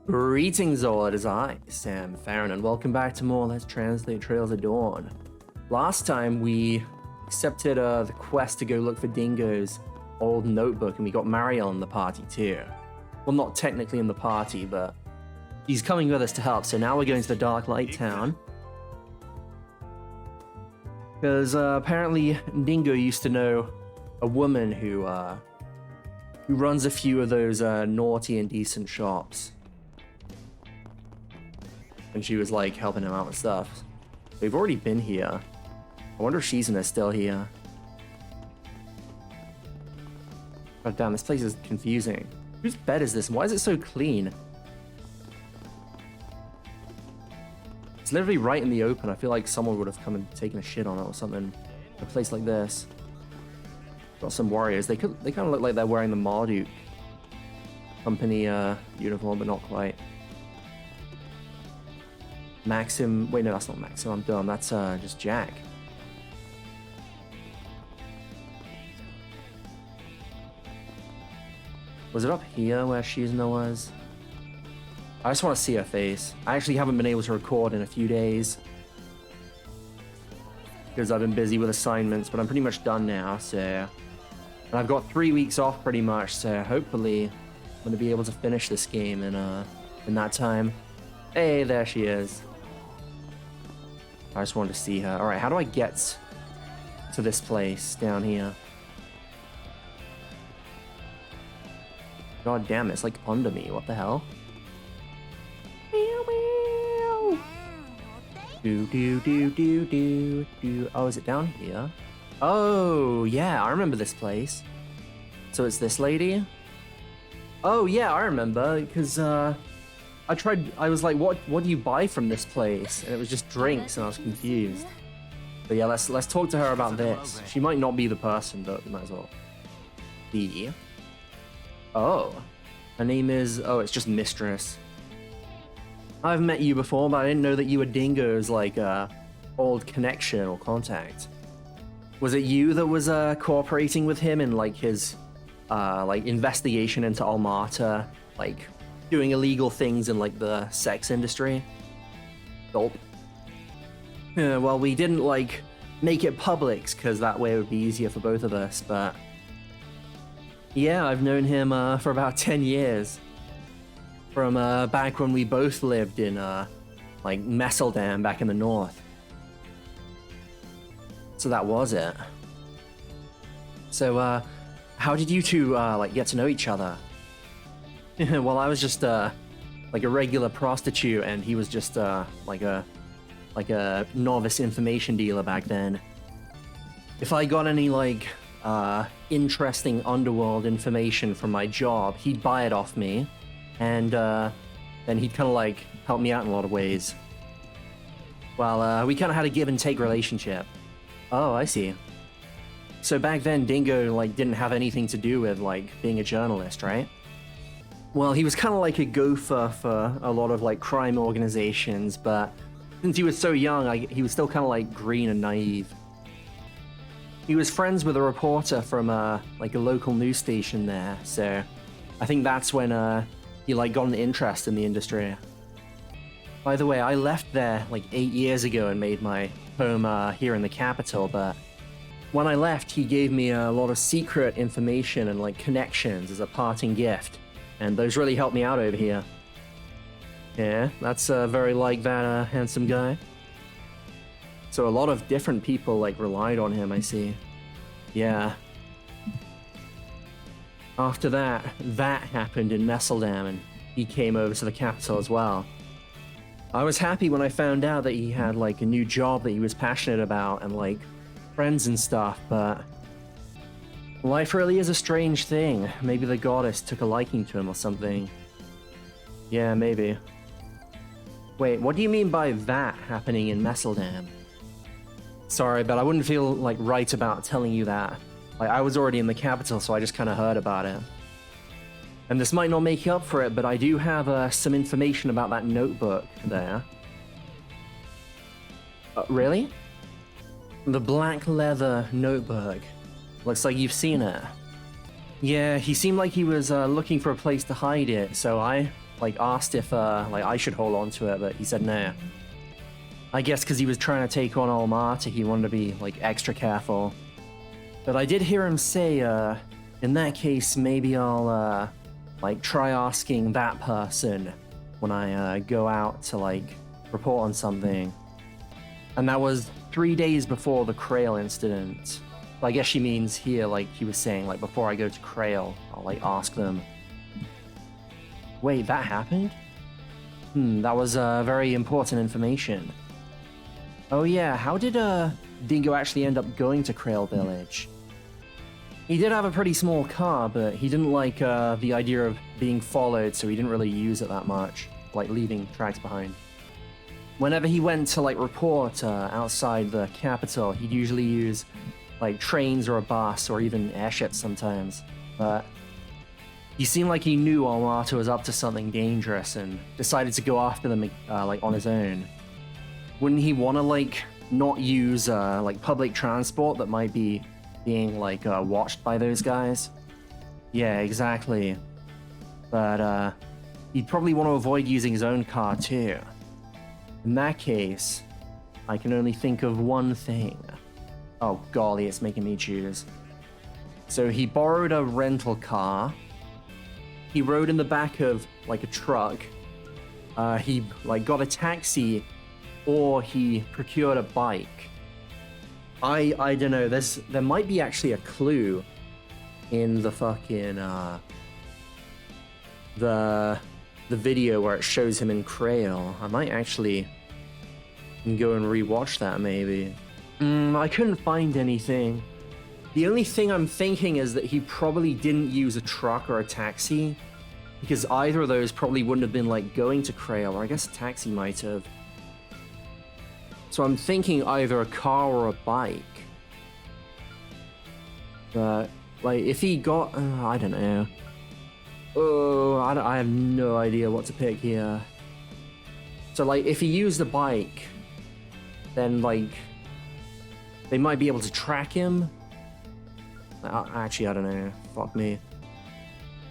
Greetings all, it is I, Sam Farron, and welcome back to more Let's Translate Trails of Dawn. Last time we accepted the quest to go look for Dingo's old notebook, and we got Mariel in the party too. Well, not technically in the party, but she's coming with us to help, so now we're going to the Dark Light Town. Because apparently Dingo used to know a woman who runs a few of those naughty and decent shops. And she was like helping him out with stuff. We've already been here. I wonder if she's still here. God damn, this place is confusing. Whose bed is this? Why is it so clean? It's literally right in the open. I feel like someone would have come and taken a shit on it or something. A place like this. Got some warriors. They kind of look like they're wearing the Marduk company uniform, but not quite. Maxim. Wait, no, that's not Maxim. I'm dumb. That's just Jack. Was it up here where Shizuna was? I just want to see her face. I actually haven't been able to record in a few days because I've been busy with assignments, but I'm pretty much done now, so... And I've got 3 weeks off pretty much, so hopefully I'm going to be able to finish this game in that time. Hey, there she is. I just wanted to see her. Alright, how do I get to this place down here? God damn, it's like under me. What the hell? Do. Oh, is it down here? Oh, yeah, I remember this place. So it's this lady? Oh, yeah, I remember, because, I was like, what do you buy from this place? And it was just drinks, and I was confused. But yeah, let's talk to her about this. She might not be the person, but we might as well. Oh. Her name is... Oh, it's just Mistress. I've met you before, but I didn't know that you were Dingo's, like, old connection or contact. Was it you that was, cooperating with him in, like, his, like, investigation into Almata? Like, doing illegal things in, like, the sex industry? Gulp. Yeah, well, we didn't, like, make it public, because that way it would be easier for both of us, but... Yeah, I've known him, for about 10 years. From back when we both lived in like Messeldam back in the north. So that was it. So how did you two like get to know each other? Well, I was just like a regular prostitute, and he was just like a novice information dealer back then. If I got any like interesting underworld information from my job, he'd buy it off me. And then he'd kind of like help me out in a lot of ways. Well, we kind of had a give and take relationship. Oh, I see. So back then, Dingo like didn't have anything to do with like being a journalist, right? Well, he was kind of like a gopher for a lot of like crime organizations, but since he was so young, he was still kind of like green and naive. He was friends with a reporter from like a local news station there, so I think that's when he like got an interest in the industry. By the way, I left there like 8 years ago and made my home here in the capital, but when I left, he gave me a lot of secret information and like connections as a parting gift, and those really helped me out over here. Yeah, that's very like that handsome guy. So a lot of different people like relied on him, I see. Yeah. After that happened in Messeldam, and he came over to the capital as well. I was happy when I found out that he had like a new job that he was passionate about and like friends and stuff, but life really is a strange thing. Maybe the goddess took a liking to him or something. Yeah, maybe. Wait, what do you mean by that happening in Messeldam? Sorry, but I wouldn't feel like right about telling you that. Like, I was already in the capital, so I just kind of heard about it. And this might not make up for it, but I do have some information about that notebook there. Really? The black leather notebook. Looks like you've seen it. Yeah, he seemed like he was looking for a place to hide it, so I like asked if like I should hold on to it, but he said no. I guess because he was trying to take on Almata, he wanted to be like extra careful. But I did hear him say, in that case, maybe I'll like try asking that person when I go out to like report on something. And that was 3 days before the Krail incident. I guess she means here, like he was saying, like before I go to Krail, I'll like ask them. Wait, that happened? That was very important information. Oh yeah, how did Dingo actually end up going to Krail Village? He did have a pretty small car, but he didn't like the idea of being followed, so he didn't really use it that much, like leaving tracks behind. Whenever he went to like report outside the capital, he'd usually use like trains or a bus or even airships sometimes. But he seemed like he knew Almata was up to something dangerous and decided to go after them like on his own. Wouldn't he want to like not use like public transport that might be being like watched by those guys? Yeah, exactly. But he'd probably want to avoid using his own car too. In that case, I can only think of one thing. Oh golly, it's making me choose. So he borrowed a rental car. He rode in the back of like a truck. He like got a taxi, or he procured a bike. I don't know. There might be actually a clue in the fucking the video where it shows him in Krail. I might actually go and rewatch that maybe. I couldn't find anything. The only thing I'm thinking is that he probably didn't use a truck or a taxi, because either of those probably wouldn't have been like going to Krail, or I guess a taxi might have. So I'm thinking either a car or a bike. But like if he got, I don't know. Oh, I have no idea what to pick here. So like if he used a bike, then like they might be able to track him. Actually, I don't know. Fuck me.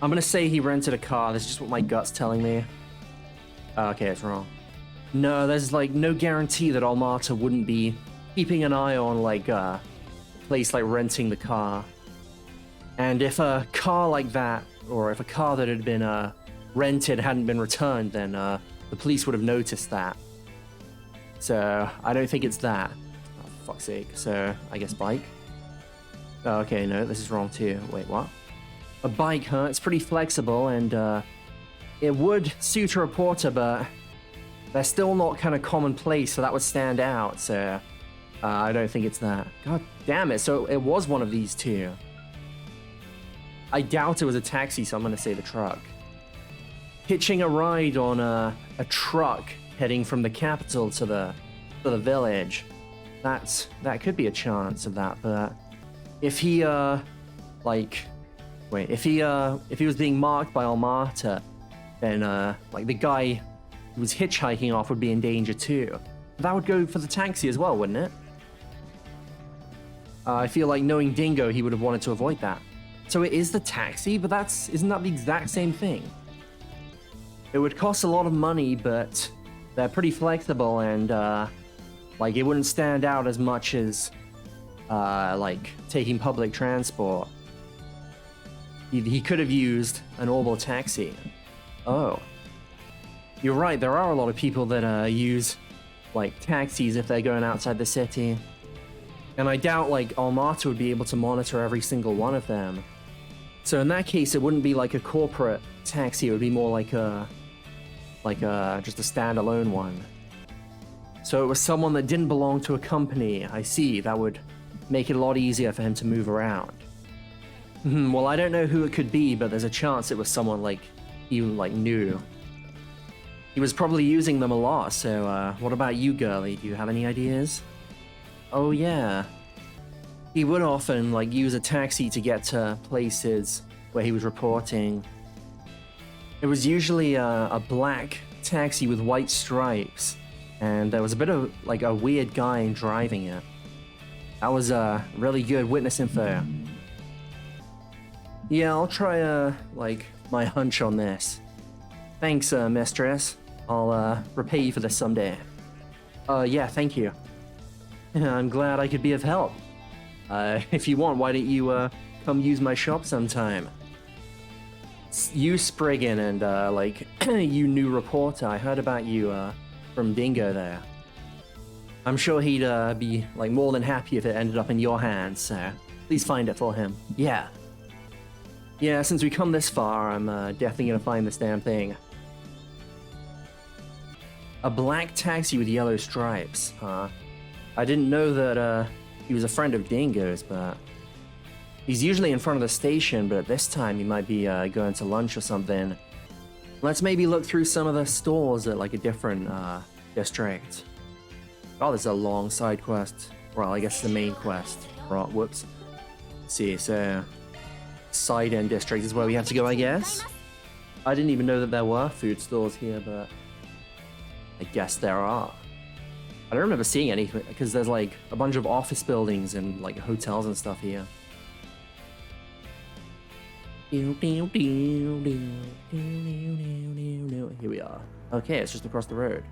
I'm gonna say he rented a car. That's just what my gut's telling me. Okay, it's wrong. No, there's like no guarantee that Almata wouldn't be keeping an eye on like a place like renting the car. And if a car like that, or if a car that had been rented hadn't been returned, then the police would have noticed that. So I don't think it's that. Oh, for fuck's sake. So I guess bike. Oh, okay, no, this is wrong too. Wait, what? A bike, huh? It's pretty flexible, and it would suit a reporter, but they're still not kind of commonplace, so that would stand out. So I don't think it's that. God damn it! So it was one of these two. I doubt it was a taxi, so I'm gonna say the truck. Hitching a ride on a truck heading from the capital to the village. That could be a chance of that, but if he if he was being marked by Almata, then like the guy who was hitchhiking off would be in danger too. That would go for the taxi as well, wouldn't it? I feel like knowing Dingo, he would have wanted to avoid that. So it is the taxi, but isn't that the exact same thing? It would cost a lot of money, but they're pretty flexible, and like it wouldn't stand out as much as like taking public transport. He could have used an orbital taxi. Oh. You're right, there are a lot of people that use like taxis if they're going outside the city. And I doubt like Almata would be able to monitor every single one of them. So in that case, it wouldn't be like a corporate taxi, it would be more like just a standalone one. So it was someone that didn't belong to a company. I see, that would make it a lot easier for him to move around. Well, I don't know who it could be, but there's a chance it was someone like he like knew. He was probably using them a lot, so what about you, girlie? Do you have any ideas? Oh yeah. He would often like use a taxi to get to places where he was reporting. It was usually a black taxi with white stripes, and there was a bit of like a weird guy driving it. That was really good witness info. Yeah, I'll try like my hunch on this. Thanks, mistress. I'll repay you for this someday. Yeah, thank you. I'm glad I could be of help. If you want, why don't you come use my shop sometime? You, Spriggan, and like you new reporter, I heard about you from Dingo there. I'm sure he'd be like more than happy if it ended up in your hands, so please find it for him. Yeah. Yeah, since we come this far, I'm definitely gonna find this damn thing. A black taxi with yellow stripes, huh? I didn't know that he was a friend of Dingo's, but he's usually in front of the station, but this time he might be going to lunch or something. Let's maybe look through some of the stores at like a different district. Oh, there's a long side quest. Well, I guess the main quest. Right, whoops. Let's see, so side end district is where we have to go, I guess. I didn't even know that there were food stores here, but I guess there are. I don't remember seeing anything because there's like a bunch of office buildings and like hotels and stuff here. Here we are. Okay, it's just across the road.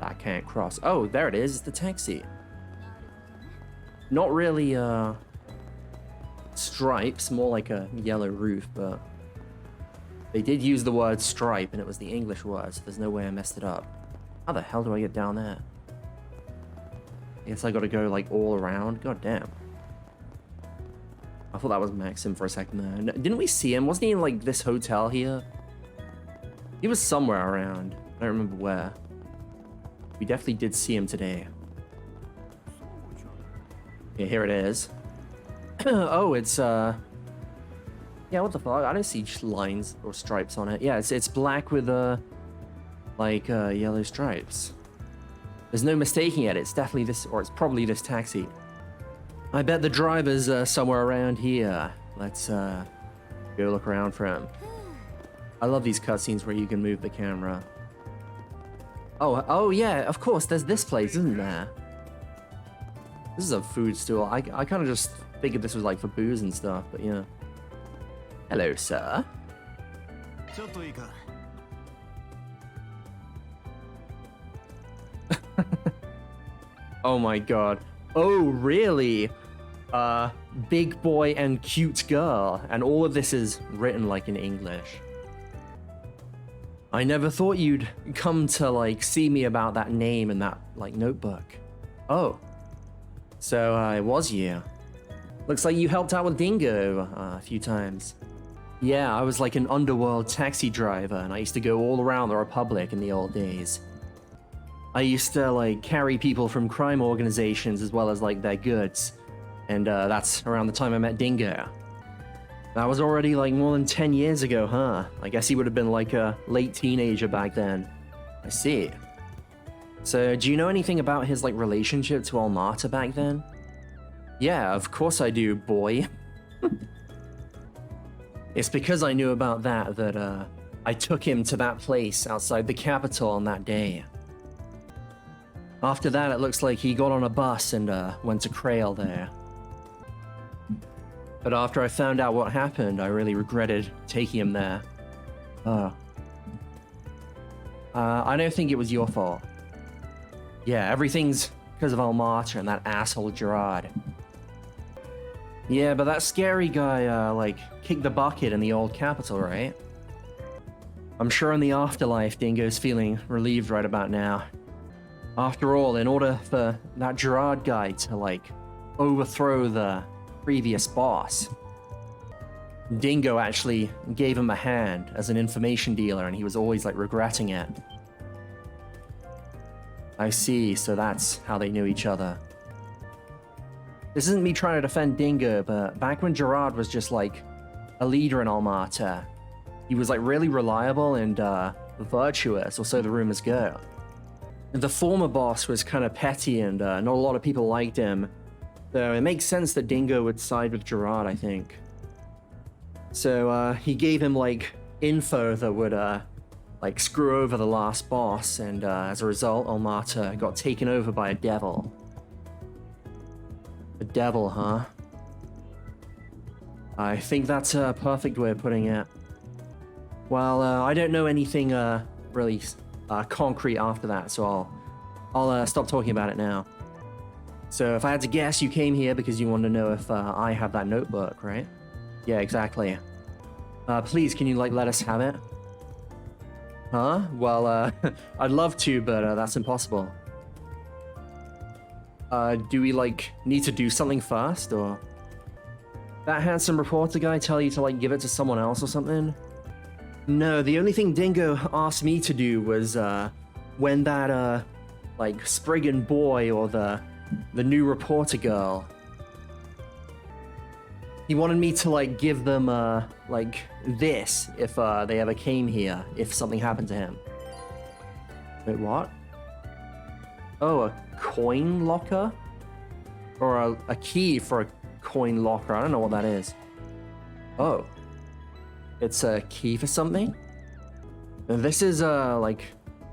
I can't cross. Oh, there it is. It's the taxi. Not really stripes, more like a yellow roof, but they did use the word stripe and it was the English word, so there's no way I messed it up. How the hell do I get down there? I guess I gotta go like all around. God damn. I thought that was Maxim for a second there. Didn't we see him? Wasn't he in like this hotel here? He was somewhere around. I don't remember where. We definitely did see him today. Yeah, here it is. Oh, it's yeah, what the fuck? I don't see lines or stripes on it. Yeah, it's black with like yellow stripes. There's no mistaking it. It's definitely this, or it's probably this taxi. I bet the driver's somewhere around here. Let's go look around for him. I love these cutscenes where you can move the camera. Oh yeah, of course, there's this place, isn't there? This is a food store. I kind of just figured this was like for booze and stuff, but yeah. Hello, sir. Oh my god. Oh, really? Big boy and cute girl. And all of this is written like in English. I never thought you'd come to like see me about that name and that like notebook. Oh. So it was you. Looks like you helped out with Dingo a few times. Yeah, I was like an underworld taxi driver and I used to go all around the Republic in the old days. I used to like carry people from crime organizations as well as like their goods. And that's around the time I met Dingo. That was already like more than 10 years ago, huh? I guess he would have been like a late teenager back then. I see. So, do you know anything about his like relationship to Almata back then? Yeah, of course I do, boy. It's because I knew about that I took him to that place outside the capital on that day. After that, it looks like he got on a bus and went to Krail there. But after I found out what happened, I really regretted taking him there. I don't think it was your fault. Yeah, everything's because of Almata and that asshole Gerard. Yeah, but that scary guy, like, kicked the bucket in the old capital, right? I'm sure in the afterlife, Dingo's feeling relieved right about now. After all, in order for that Gerard guy to, like, overthrow the previous boss, Dingo actually gave him a hand as an information dealer, and he was always, like, regretting it. I see, so that's how they knew each other. This isn't me trying to defend Dingo, but back when Gerard was just, like, a leader in Almata, he was, like, really reliable and, virtuous, or so the rumors go. The former boss was kind of petty and not a lot of people liked him, so it makes sense that Dingo would side with Gerard, I think. So he gave him like info that would like screw over the last boss, and as a result, Almata got taken over by a devil. A devil, huh? I think that's a perfect way of putting it. Well, I don't know anything really concrete after that, so I'll stop talking about it now. So if I had to guess, you came here because you wanted to know if I have that notebook, right? Yeah, exactly. Please, can you like let us have it? Huh? Well, I'd love to, but that's impossible. Do we like need to do something first, or that handsome reporter guy tell you to like give it to someone else or something? No, the only thing Dingo asked me to do was when that like Spriggan boy or the new reporter girl, he wanted me to like give them like this if they ever came here, if something happened to him. Wait, what? Oh, a coin locker? Or a key for a coin locker. I don't know what that is. Oh. It's a key for something? This is like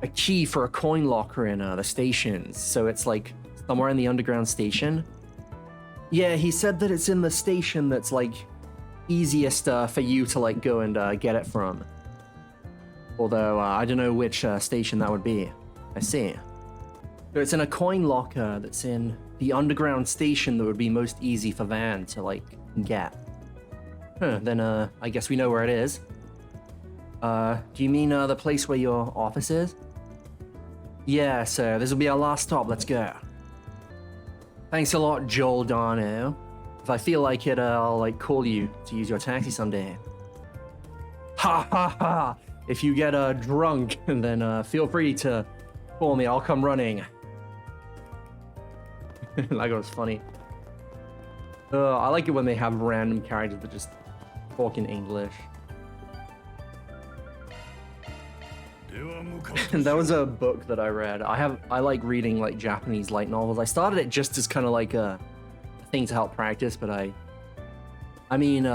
a key for a coin locker in the stations. So it's like somewhere in the underground station. Yeah, he said that it's in the station that's like easiest for you to like go and get it from. Although I don't know which station that would be. I see. So it's in a coin locker that's in the underground station that would be most easy for Van to like get. Huh, then I guess we know where it is. Do you mean the place where your office is? Yeah, so this will be our last stop. Let's go. Thanks a lot, Joel Darno. If I feel like it, I'll like call you to use your taxi someday. Ha ha ha! If you get drunk, then feel free to call me. I'll come running. That was funny. I like it when they have random characters that just talk in English. That was a book that I read. I like reading like Japanese light novels. I started it just as kind of like a thing to help practice, but I mean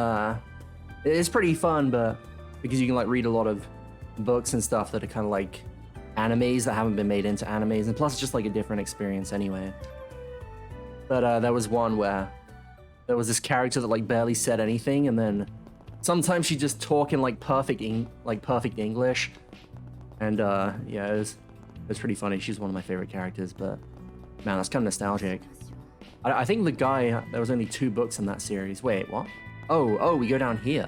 it's pretty fun, but because you can like read a lot of books and stuff that are kind of like animes that haven't been made into animes, and plus it's just like a different experience anyway. But there was one where there was this character that like barely said anything, and then sometimes she just talk in like perfect English, and yeah, it was pretty funny. She's one of my favorite characters, but man, that's kind of nostalgic. I think the guy, there was only 2 books in that series. Wait, what? Oh, we go down here.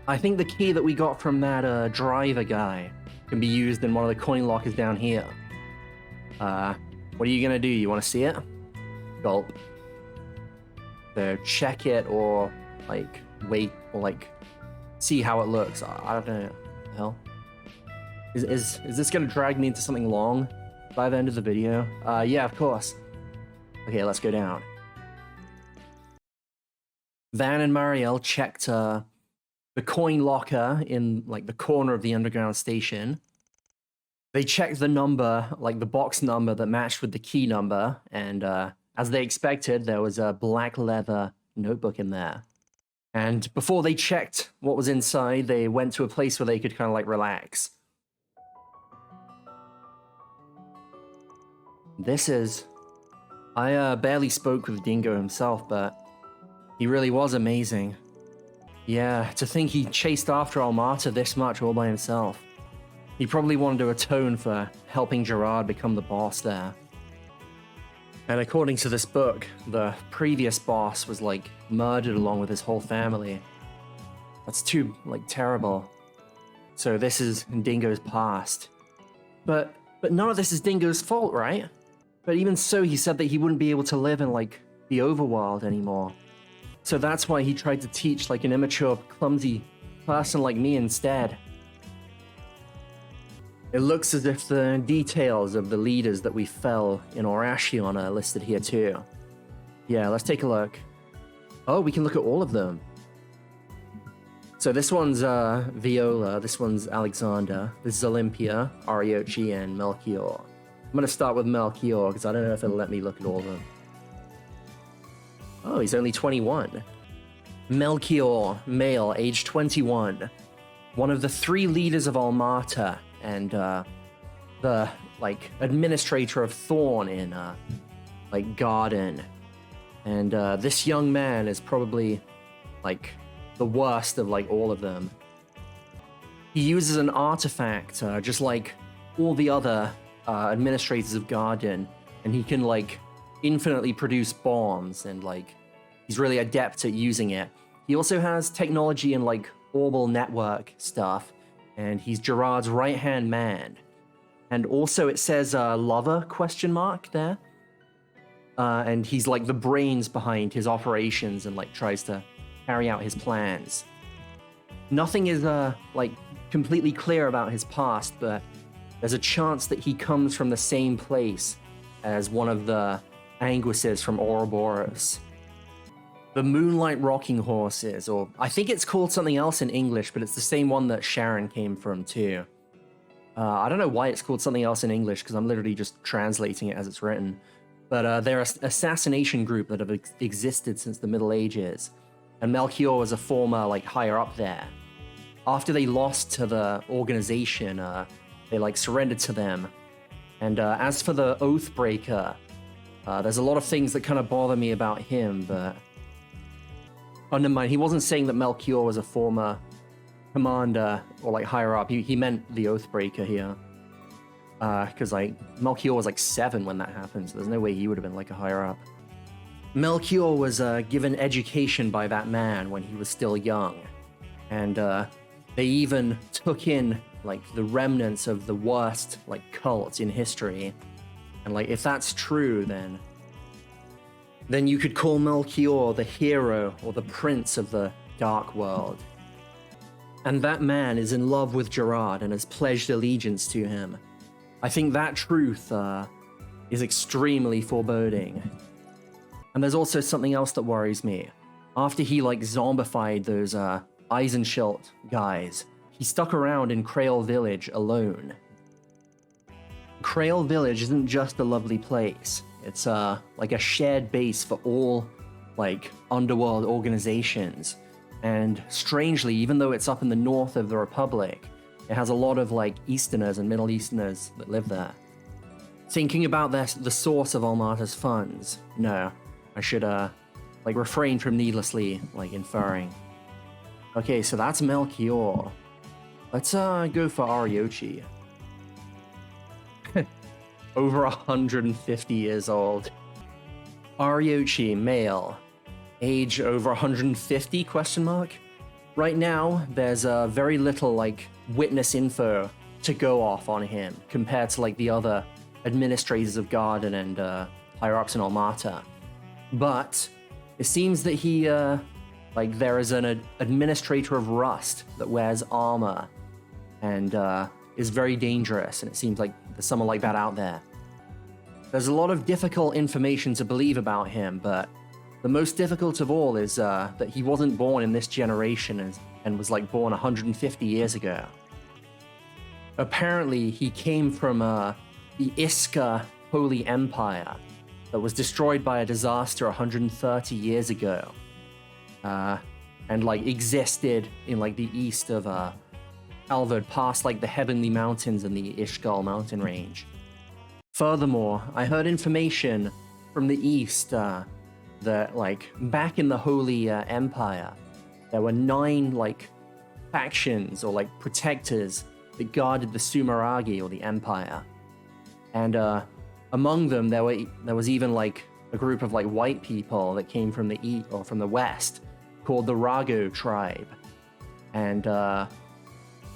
I think the key that we got from that driver guy can be used in one of the coin lockers down here. What are you gonna do? You want to see it? Gulp. So check it, or like wait, or like see how it looks. I don't know. What the hell? Is this gonna drag me into something long by the end of the video? Yeah, of course. Okay, let's go down. Van and Marielle checked the coin locker in like the corner of the underground station. They checked the number, like the box number that matched with the key number, and as they expected, there was a black leather notebook in there. And before they checked what was inside, they went to a place where they could kind of like relax. I barely spoke with Dingo himself, but he really was amazing. Yeah, to think he chased after Almata this much all by himself. He probably wanted to atone for helping Gerard become the boss there. And according to this book, the previous boss was like murdered along with his whole family. That's too like terrible. So this is Dingo's past. But none of this is Dingo's fault, right? But even so, he said that he wouldn't be able to live in like the overworld anymore. So that's why he tried to teach like an immature, clumsy person like me instead. It looks as if the details of the leaders that we fell in Orashion are listed here too. Yeah, let's take a look. Oh, we can look at all of them. So this one's Viola, this one's Alexander, this is Olympia, Ariochi, and Melchior. I'm gonna start with Melchior because I don't know if it'll let me look at all of them. Oh, he's only 21. Melchior, male, age 21. One of the 3 leaders of Almata, and the like administrator of Thorn in like Garden. And this young man is probably like the worst of like all of them. He uses an artifact, just like all the other administrators of Garden, and he can like infinitely produce bombs, and like he's really adept at using it. He also has technology and like orbital network stuff, and he's Gerard's right-hand man. And also it says lover question mark there. And he's like the brains behind his operations and like tries to carry out his plans. Nothing is like completely clear about his past, but there's a chance that he comes from the same place as one of the Anguisses from Ouroboros. The Moonlight Rocking Horses, or I think it's called something else in English, but it's the same one that Sharon came from too. I don't know why it's called something else in English, because I'm literally just translating it as it's written. But they're an assassination group that have existed since the Middle Ages, and Melchior was a former like higher up there. After they lost to the organization, they like surrendered to them. And as for the Oathbreaker, there's a lot of things that kind of bother me about him, but oh, never mind. He wasn't saying that Melchior was a former commander or like higher up. He meant the Oathbreaker here. Because like Melchior was like 7 when that happened, so there's no way he would have been like a higher up. Melchior was given education by that man when he was still young, and they even took in like the remnants of the worst like cult in history. And like if that's true, then you could call Melchior the hero or the prince of the dark world. And that man is in love with Gerard and has pledged allegiance to him. I think that truth is extremely foreboding. And there's also something else that worries me. After he like zombified those Eisenschild guys, he stuck around in Krail Village alone. Krail Village isn't just a lovely place. It's like a shared base for all like underworld organizations. And strangely, even though it's up in the north of the Republic, it has a lot of like Easterners and Middle Easterners that live there. Thinking about the source of Almata's funds, no, I should like refrain from needlessly like inferring. Okay, so that's Melchior. Let's go for Ariochi. Over 150 years old. Ariochi, male. Age over 150, question mark? Right now, there's very little like witness info to go off on him compared to like the other administrators of Garden and higher ups in Almata. But it seems that he like there is an administrator of Rust that wears armor and is very dangerous, and it seems like there's someone like that out there. There's a lot of difficult information to believe about him, but the most difficult of all is that he wasn't born in this generation and was like born 150 years ago. Apparently, he came from the Iska Holy Empire that was destroyed by a disaster 130 years ago, and like existed in like the east of Alvord, past like the Heavenly Mountains and the Ishgal mountain range. Furthermore, I heard information from the east that like back in the Holy Empire, there were 9 like factions or like protectors that guarded the Sumeragi or the Empire, and among them there was even like a group of like white people that came from the east or from the west called the Rago tribe, and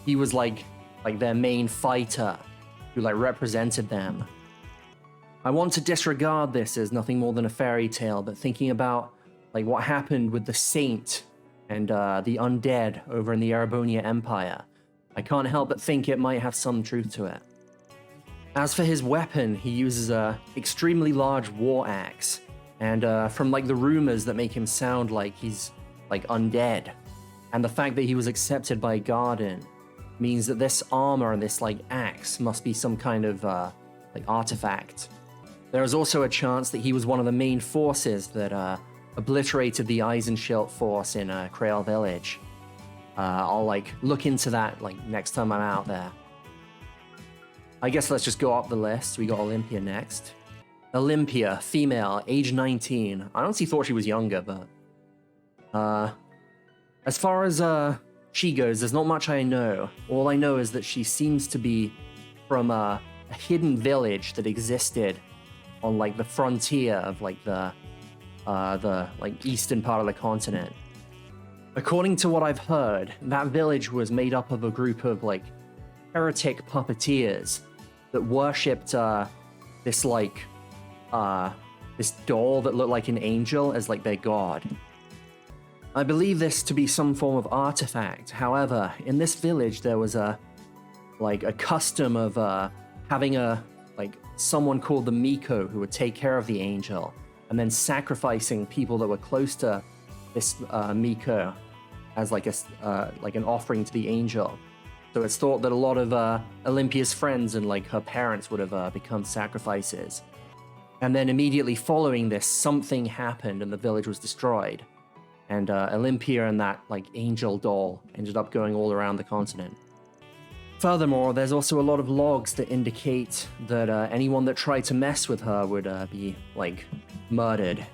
he was like their main fighter who like represented them. I want to disregard this as nothing more than a fairy tale, but thinking about like what happened with the Saint and the undead over in the Erebonia Empire, I can't help but think it might have some truth to it. As for his weapon, he uses a extremely large war axe, and from like the rumors that make him sound like he's like undead, and the fact that he was accepted by Garden means that this armor and this like axe must be some kind of like artifact. There is also a chance that he was one of the main forces that obliterated the Eisenschild force in Krail Village. I'll like look into that like next time I'm out there. I guess let's just go up the list. We got Olympia next. Olympia, female, age 19. I honestly thought she was younger, but As far as she goes, there's not much I know. All I know is that she seems to be from a hidden village that existed on like the frontier of like the like eastern part of the continent. According to what I've heard, that village was made up of a group of like heretic puppeteers that worshipped this like this doll that looked like an angel as like their god. I believe this to be some form of artifact. However, in this village there was a custom of having someone called the Miko who would take care of the angel, and then sacrificing people that were close to this Miko as like an offering to the angel. So it's thought that a lot of Olympia's friends and like her parents would have become sacrifices. And then immediately following this, something happened and the village was destroyed. And Olympia and that like angel doll ended up going all around the continent. Furthermore, there's also a lot of logs that indicate that anyone that tried to mess with her would be like murdered.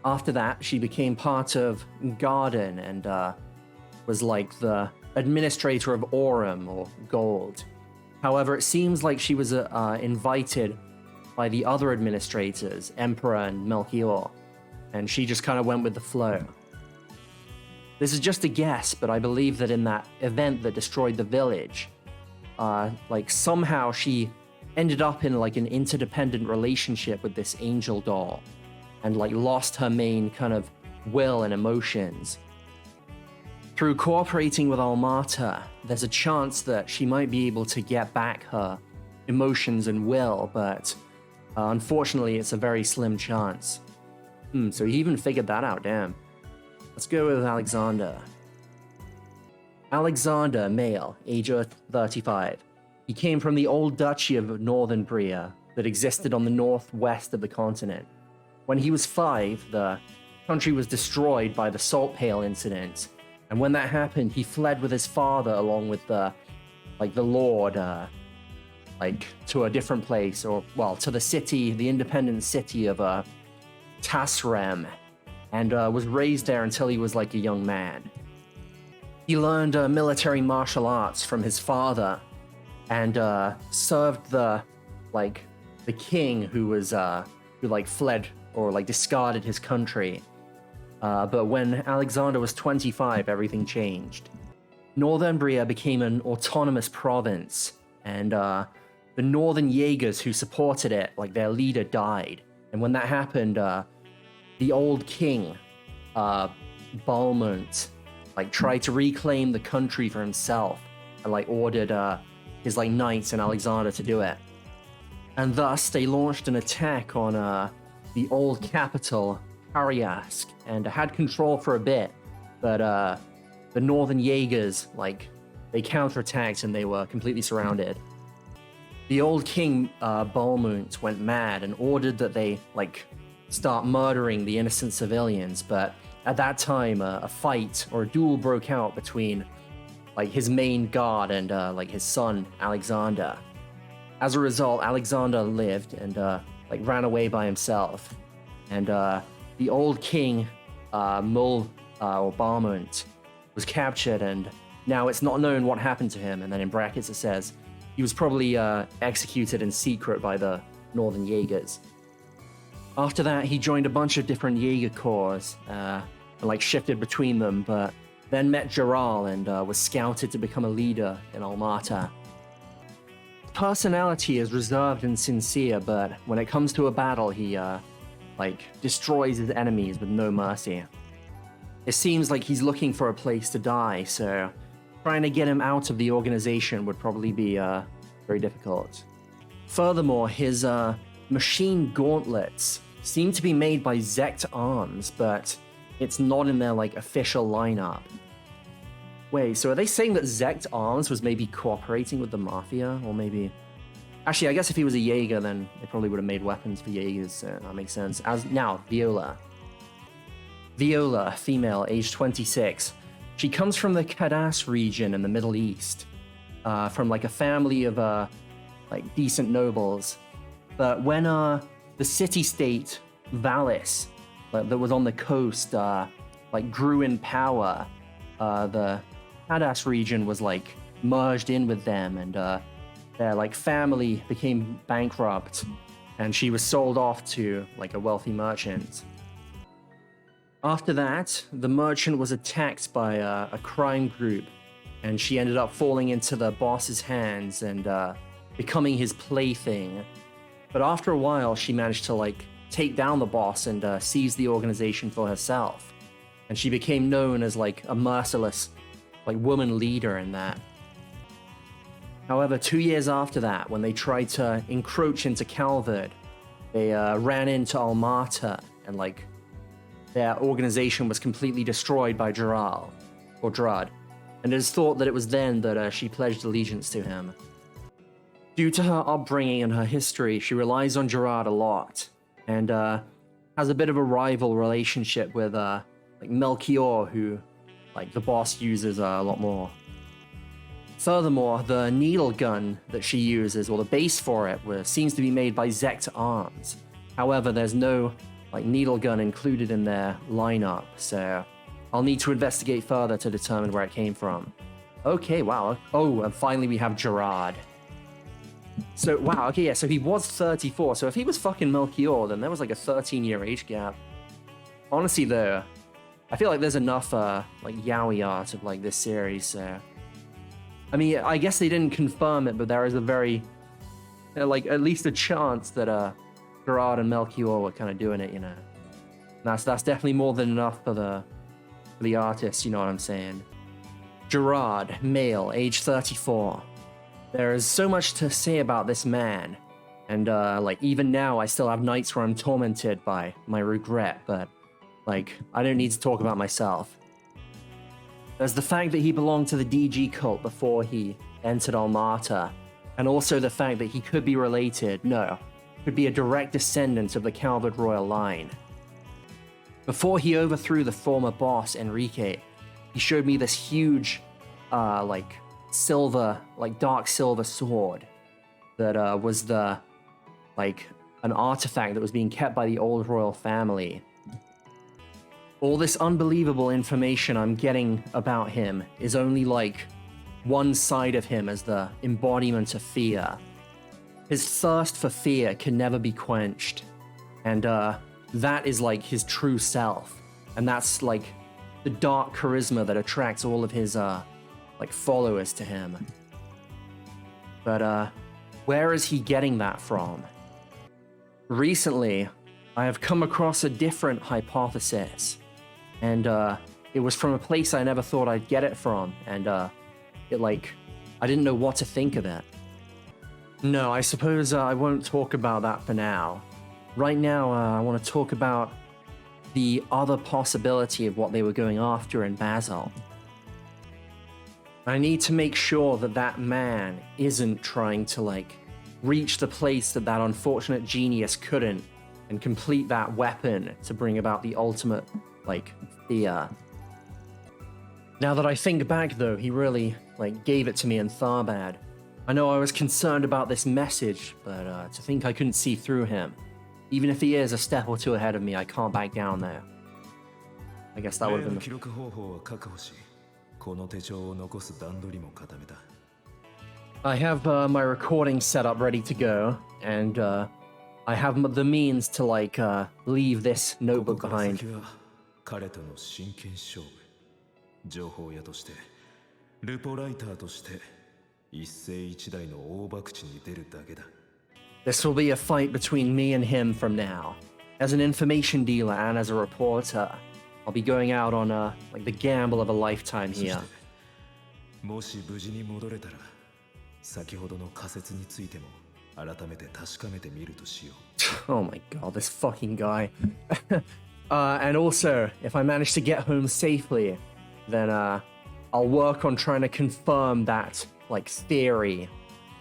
After that, she became part of Garden and was like the administrator of Aurum or Gold. However, it seems like she was invited by the other administrators, Emperor and Melchior, and she just kind of went with the flow. This is just a guess, but I believe that in that event that destroyed the village, somehow she ended up in like an interdependent relationship with this angel doll, and like lost her main kind of will and emotions. Through cooperating with Almata, there's a chance that she might be able to get back her emotions and will, but unfortunately it's a very slim chance. So he even figured that out, damn. Let's go with Alexander. Alexander, male, age 35. He came from the old duchy of Northern Bria that existed on the northwest of the continent. When he was 5, the country was destroyed by the Salt Pail incident, and when that happened, he fled with his father along with the Lord, to a different place, or, well, to the city, the independent city of Tasrem, and was raised there until he was like a young man. He learned military martial arts from his father, and served the king who fled or discarded his country. But when Alexander was 25, everything changed. Northern Bria became an autonomous province, and the Northern Jaegers who supported it, their leader, died. And when that happened, the old king, Balmont, tried to reclaim the country for himself, and ordered his knights and Alexander to do it. And thus they launched an attack on the old capital, Karyask, and had control for a bit, but the Northern Jaegers, they counterattacked and they were completely surrounded. The old king, Balmont, went mad and ordered that they, start murdering the innocent civilians, but at that time, a fight or a duel broke out between, his main guard and, his son, Alexander. As a result, Alexander lived and, ran away by himself. And, the old king, or Balmont, was captured, and now it's not known what happened to him, and then in brackets it says he was probably executed in secret by the Northern Jaegers. After that, he joined a bunch of different Jaeger corps, and shifted between them, but then met Jaral and was scouted to become a leader in Almata. His personality is reserved and sincere, but when it comes to a battle, he destroys his enemies with no mercy. It seems like he's looking for a place to die, so trying to get him out of the organization would probably be very difficult. Furthermore, his machine gauntlets seem to be made by Zect Arms, but it's not in their official lineup. Wait, so are they saying that Zect Arms was maybe cooperating with the Mafia? Or maybe... Actually, I guess if he was a Jaeger, then they probably would have made weapons for Jaegers, so that makes sense. Now, Viola. Viola, female, age 26. She comes from the Kadas region in the Middle East, from a family of decent nobles. But when the city-state Valis that was on the coast grew in power, the Hadas region was like merged in with them, and their like family became bankrupt, and she was sold off to like a wealthy merchant. After that, the merchant was attacked by a crime group, and she ended up falling into the boss's hands and becoming his plaything. But after a while, she managed to like take down the boss and seize the organization for herself. And she became known as like a merciless like woman leader in that. However, 2 years after that, when they tried to encroach into Calvert, they ran into Almata, and like their organization was completely destroyed by Drud. And it is thought that it was then that she pledged allegiance to him. Due to her upbringing and her history, she relies on Gerard a lot, and has a bit of a rival relationship with like Melchior, who like the boss uses a lot more. Furthermore, the needle gun that she uses, or the base for it, seems to be made by Zect Arms. However, there's no like needle gun included in their lineup, so I'll need to investigate further to determine where it came from. Okay, wow. Oh, and finally we have Gerard. So, wow, okay, yeah, so he was 34, so if he was fucking Melchior, then there was like a 13-year age gap. Honestly, though, I feel like there's enough, like, yaoi art of, like, this series, so... I mean, I guess they didn't confirm it, but there is a very, like, at least a chance that, Gerard and Melchior were kind of doing it, you know? That's definitely more than enough for the artist, you know what I'm saying? Gerard, male, age 34. There is so much to say about this man, and like even now I still have nights where I'm tormented by my regret, but like I don't need to talk about myself. There's the fact that he belonged to the DG cult before he entered Almata, and also the fact that he could be could be a direct descendant of the Calvert royal line. Before he overthrew the former boss Enrique, he showed me this huge like dark silver sword that was an artifact that was being kept by the old royal family. All this unbelievable information I'm getting about him is only like one side of him as the embodiment of fear. His thirst for fear can never be quenched, and that is like his true self, and that's like the dark charisma that attracts all of his like followers to him. But where is he getting that from? Recently, I have come across a different hypothesis, and it was from a place I never thought I'd get it from, and I didn't know what to think of it. No, I suppose I won't talk about that for now. Right now, I want to talk about the other possibility of what they were going after in Basel. I need to make sure that that man isn't trying to, like, reach the place that that unfortunate genius couldn't and complete that weapon to bring about the ultimate, like, fear. Now that I think back, though, he really, like, gave it to me in Tharbad. I know I was concerned about this message, but to think I couldn't see through him. Even if he is a step or two ahead of me, I can't back down there. I guess that would have been I have my recording set up ready to go, and I have the means to, like, leave this notebook behind. This will be a fight between me and him from now. As an information dealer and as a reporter, I'll be going out on like the gamble of a lifetime here. Oh my god, this fucking guy. And also, if I manage to get home safely, then I'll work on trying to confirm that, like, theory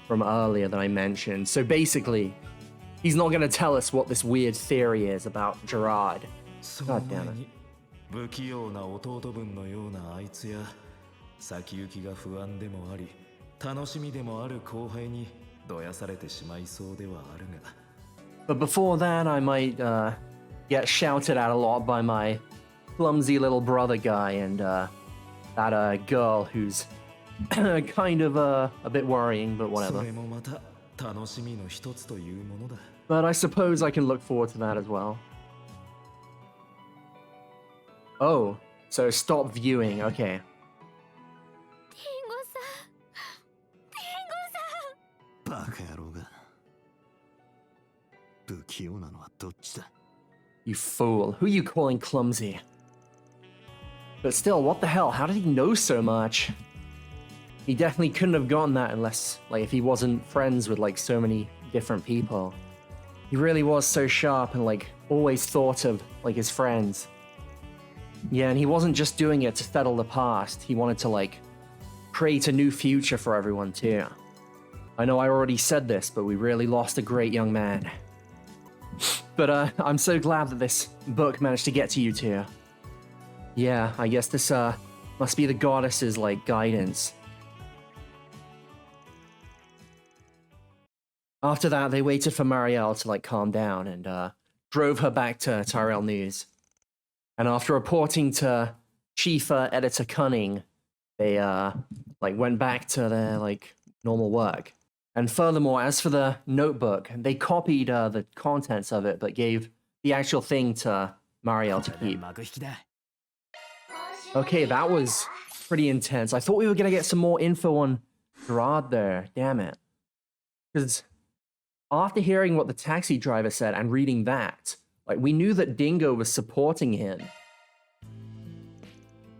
from earlier that I mentioned. So basically, he's not going to tell us what this weird theory is about Gerard. God damn it. But before that, I might get shouted at a lot by my clumsy little brother guy, and that girl who's kind of a bit worrying, but whatever. それもまた楽しみの一つというものだ。 But I suppose I can look forward to that as well. Oh, so stop viewing, okay. Dingo さん、Dingo さん。バカ野郎が。不器用なのはどっちだ? You fool. Who are you calling clumsy? But still, what the hell? How did he know so much? He definitely couldn't have gotten that unless, like, if he wasn't friends with, like, so many different people. He really was so sharp and, like, always thought of, like, his friends. Yeah, and he wasn't just doing it to settle the past. He wanted to, like, create a new future for everyone, too. I know I already said this, but we really lost a great young man. But, I'm so glad that this book managed to get to you two. Yeah, I guess this, must be the goddess's, like, guidance. After that, they waited for Marielle to, like, calm down and, drove her back to Tyrell News. And after reporting to Chief Editor Cunning, they, like, went back to their, like, normal work. And furthermore, as for the notebook, they copied the contents of it, but gave the actual thing to Marielle to keep. Okay, that was pretty intense. I thought we were gonna get some more info on Gerard there. Damn it. Because after hearing what the taxi driver said and reading that, like, we knew that Dingo was supporting him.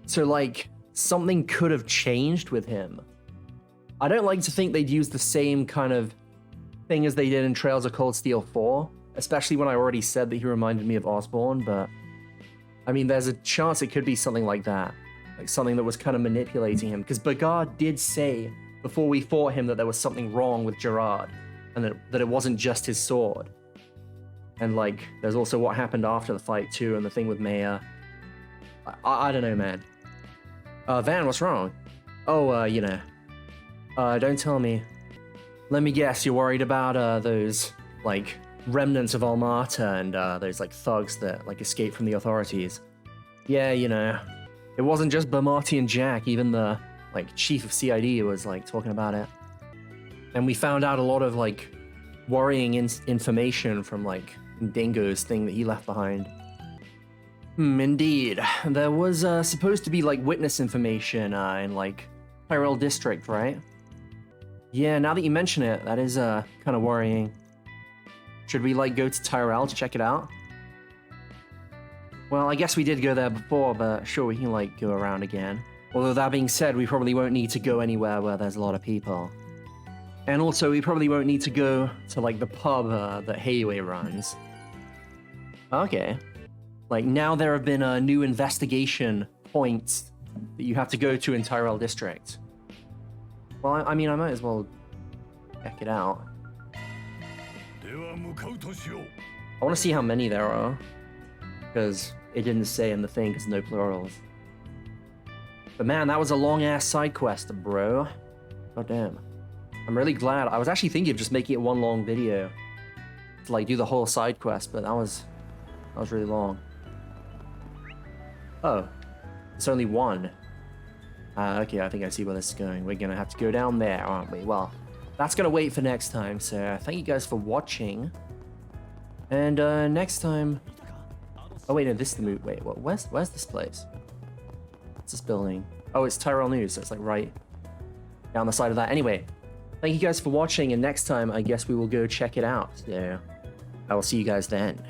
So, like, something could have changed with him. I don't like to think they'd use the same kind of thing as they did in Trails of Cold Steel 4, especially when I already said that he reminded me of Osborn, but I mean, there's a chance it could be something like that, like something that was kind of manipulating him, because Bogard did say before we fought him that there was something wrong with Gerard, and that it wasn't just his sword. And, like, there's also what happened after the fight, too, and the thing with Maya. I don't know, man. Van, what's wrong? Oh, you know. Don't tell me. Let me guess, you're worried about, those, like, remnants of Almata and, those, like, thugs that, like, escaped from the authorities. Yeah, you know. It wasn't just Bamati and Jack, even the, like, chief of CID was, like, talking about it. And we found out a lot of, like, worrying information from, like, Dingo's thing that he left behind. Indeed. There was, supposed to be, like, witness information, in, like, Tyrell District, right? Yeah, now that you mention it, that is, kind of worrying. Should we, like, go to Tyrell to check it out? Well, I guess we did go there before, but sure, we can, like, go around again. Although that being said, we probably won't need to go anywhere where there's a lot of people. And also, we probably won't need to go to, like, the pub that Heiwei runs. Okay. Like, now there have been new investigation points that you have to go to in Tyrell District. Well, I mean, I might as well check it out. I want to see how many there are, because it didn't say in the thing, because no plurals. But man, that was a long-ass side quest, bro. God damn. I'm really glad. I was actually thinking of just making it one long video to, like, do the whole side quest, but that was really long. Oh, it's only one. Okay, I think I see where this is going. We're gonna have to go down there, aren't we? Well, that's gonna wait for next time, so thank you guys for watching. And next time... Oh wait, no, this is the move. Wait, what? Where's this place? What's this building? Oh, it's Tyrell News, so it's like right down the side of that. Anyway, thank you guys for watching, and next time I guess we will go check it out. So I will see you guys then.